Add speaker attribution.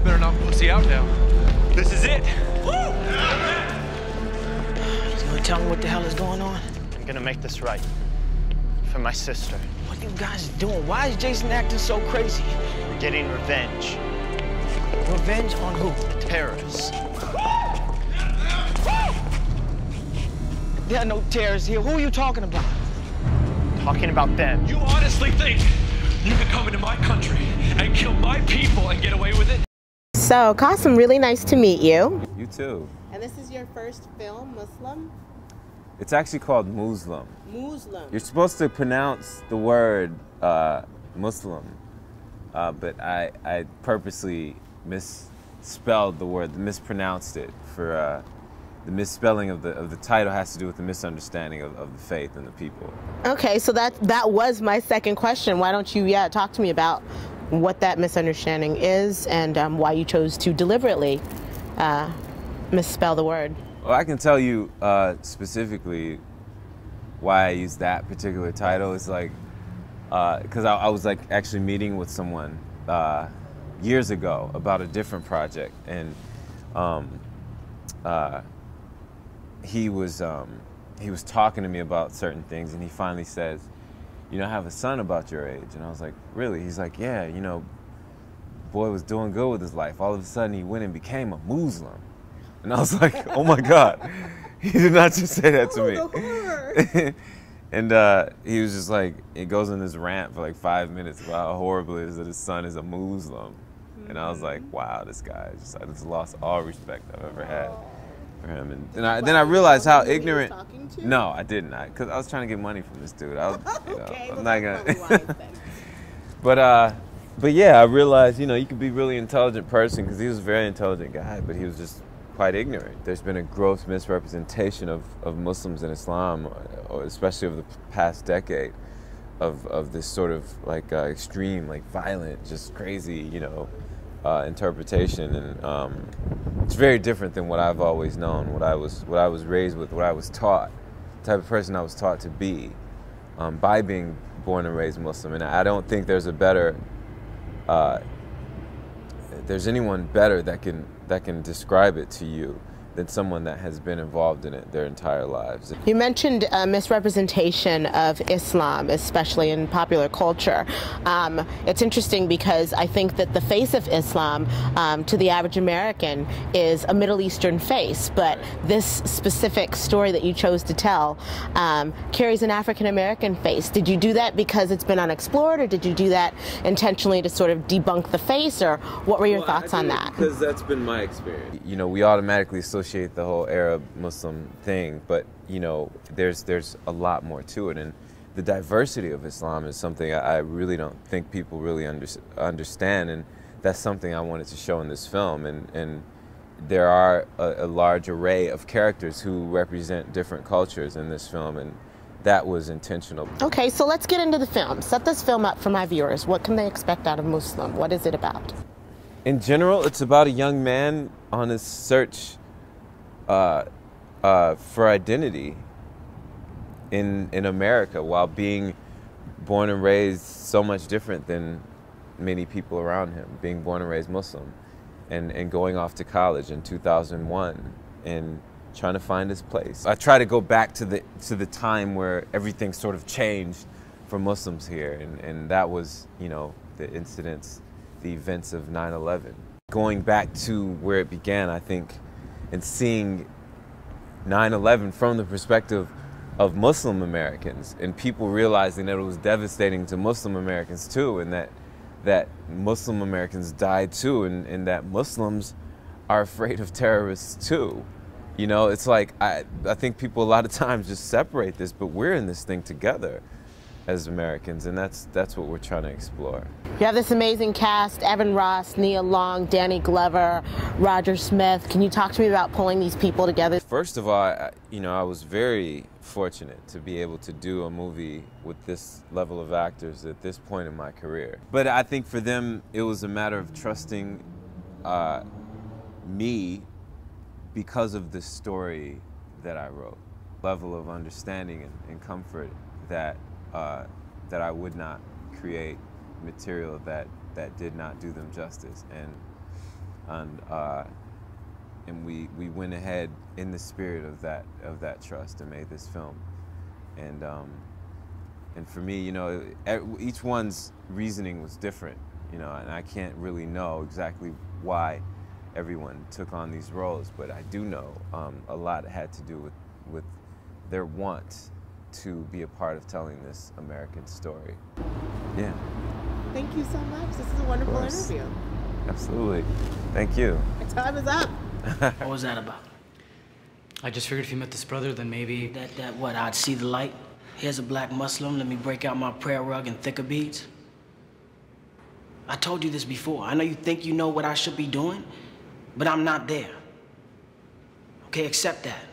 Speaker 1: better not pussy out now. This is it.
Speaker 2: You gonna tell me what the hell is going on?
Speaker 3: I'm gonna make this right. For my sister.
Speaker 2: What are you guys doing? Why is Jason acting so crazy?
Speaker 3: We're getting revenge.
Speaker 2: Revenge on who?
Speaker 3: The terrorists.
Speaker 2: There are no terrorists here. Who are you talking about?
Speaker 3: Talking about them.
Speaker 1: You honestly think you can come into my country and kill my people and get away with it?
Speaker 4: So, Qasim, really nice to meet you.
Speaker 5: You too.
Speaker 4: And this is your first film, Moozlum?
Speaker 5: It's actually called Moozlum.
Speaker 4: Moozlum.
Speaker 5: You're supposed to pronounce the word Muslim, but I purposely misspelled the word, mispronounced it for the misspelling of the title has to do with the misunderstanding of the faith and the people.
Speaker 4: Okay, so that was my second question. Why don't you, talk to me about what that misunderstanding is and why you chose to deliberately misspell the word.
Speaker 5: Well, I can tell you specifically why I used that particular title. It's like, because I was like actually meeting with someone years ago about a different project, and he was talking to me about certain things, and he finally says, you know, I have a son about your age. And I was like, really? He's like, yeah, you know, boy was doing good with his life. All of a sudden he went and became a Moozlum. And I was like, oh my God, he did not just say that to me. And he was just like, it goes in this rant for like 5 minutes about how horrible it is that his son is a Moozlum. And I was like, wow, this guy, I just lost all respect I've ever had for him. And then I realized how ignorant. No, I didn't. Because I was trying to get money from this dude. I was,
Speaker 4: Okay,
Speaker 5: I'm not gonna. But yeah, I realized, you know, you could be a really intelligent person, because he was a very intelligent guy, but he was just quite ignorant. There's been a gross misrepresentation of Muslims in Islam, or especially over the past decade, of this sort of like extreme, like violent, just crazy, you know, interpretation, and it's very different than what I've always known, what I was raised with, what I was taught, the type of person I was taught to be, by being born and raised Muslim. And I don't think there's a better, there's anyone better that can describe it to you than someone that has been involved in it their entire lives.
Speaker 4: You mentioned misrepresentation of Islam, especially in popular culture. It's interesting because I think that the face of Islam to the average American is a Middle Eastern face, but this specific story that you chose to tell carries an African American face. Did you do that because it's been unexplored, or did you do that intentionally to sort of debunk the face, or what were your thoughts on that?
Speaker 5: Because that's been my experience. You know, we automatically associate the whole Arab Muslim thing, but you know, there's a lot more to it, and the diversity of Islam is something I really don't think people really understand, and that's something I wanted to show in this film. And there are a large array of characters who represent different cultures in this film, and that was intentional. Okay, so let's get into the film. Set this film up for my viewers. What can they expect out of Moozlum? What is it about? In general, it's about a young man on his search for identity in America, while being born and raised so much different than many people around him, being born and raised Muslim, and going off to college in 2001 and trying to find his place. I try to go back to the time where everything sort of changed for Muslims here, and that was, you know, the incidents, the events of 9/11. Going back to where it began, I think, and seeing 9/11 from the perspective of Muslim Americans, and people realizing that it was devastating to Muslim Americans too, and that Muslim Americans died too, and that Muslims are afraid of terrorists too. You know, it's like, I think people a lot of times just separate this, but we're in this thing together as Americans, and that's what we're trying to explore. You have this amazing cast: Evan Ross, Nia Long, Danny Glover, Roger Smith. Can you talk to me about pulling these people together? First of all, you know, I was very fortunate to be able to do a movie with this level of actors at this point in my career. But I think for them, it was a matter of trusting me because of the story that I wrote. Level of understanding and comfort that I would not create material that did not do them justice. And and we went ahead in the spirit of that trust and made this film. And for me, you know, each one's reasoning was different, you know, and I can't really know exactly why everyone took on these roles, but I do know a lot had to do with their want to be a part of telling this American story. Yeah.
Speaker 4: Thank you so much. This is a wonderful interview.
Speaker 5: Absolutely. Thank you.
Speaker 4: My time is up.
Speaker 2: What was that about?
Speaker 6: I just figured if you met this brother, then maybe...
Speaker 2: That what, I'd see the light? Here's a black Muslim, let me break out my prayer rug and thicker beads? I told you this before. I know you think you know what I should be doing, but I'm not there. Okay, accept that.